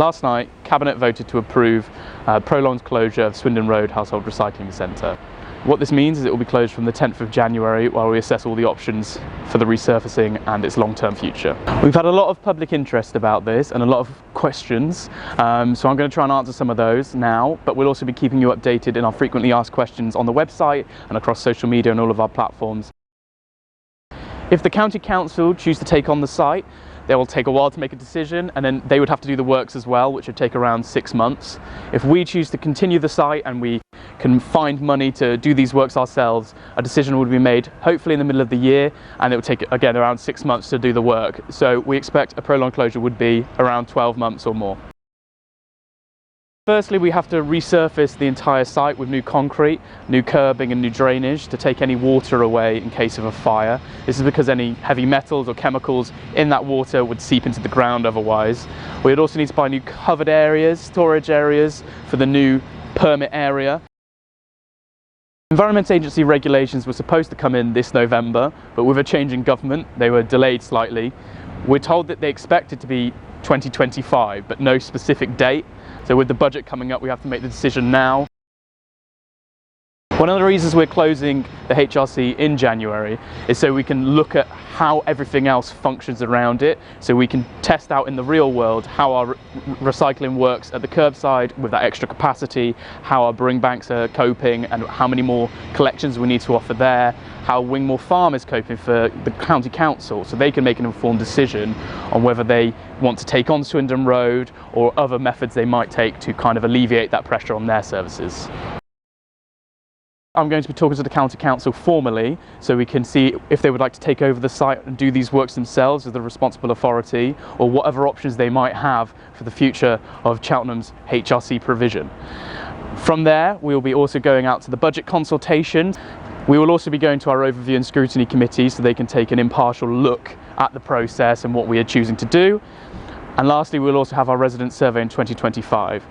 Last night, Cabinet voted to approve prolonged closure of Swindon Road Household Recycling Centre. What this means is it will be closed from the 10th of January while we assess all the options for the resurfacing and its long-term future. We've had a lot of public interest about this and a lot of questions, so I'm going to try and answer some of those now, but we'll also be keeping you updated in our frequently asked questions on the website and across social media and all of our platforms. If the County Council choose to take on the site, they will take a while to make a decision, and then they would have to do the works as well, which would take around 6 months. If we choose to continue the site and we can find money to do these works ourselves, a decision would be made hopefully in the middle of the year, and it would take again around 6 months to do the work. So we expect a prolonged closure would be around 12 months or more. Firstly, we have to resurface the entire site with new concrete, new curbing and new drainage to take any water away in case of a fire. This is because any heavy metals or chemicals in that water would seep into the ground otherwise. We would also need to buy new covered areas, storage areas for the new permit area. Environment Agency regulations were supposed to come in this November, but with a change in government, they were delayed slightly. We're told that they expect it to be 2025, but no specific date. So with the budget coming up, we have to make the decision now. One of the reasons we're closing the HRC in January is so we can look at how everything else functions around it, so we can test out in the real world how our recycling works at the curbside with that extra capacity, how our bring banks are coping and how many more collections we need to offer there, how Wingmore Farm is coping for the County Council, so they can make an informed decision on whether they want to take on Swindon Road or other methods they might take to kind of alleviate that pressure on their services. I'm going to be talking to the County Council formally so we can see if they would like to take over the site and do these works themselves as the responsible authority, or what other options they might have for the future of Cheltenham's HRC provision. From there, we will be also going out to the budget consultation. We will also be going to our overview and scrutiny committee so they can take an impartial look at the process and what we are choosing to do. And lastly, we'll also have our resident survey in 2025.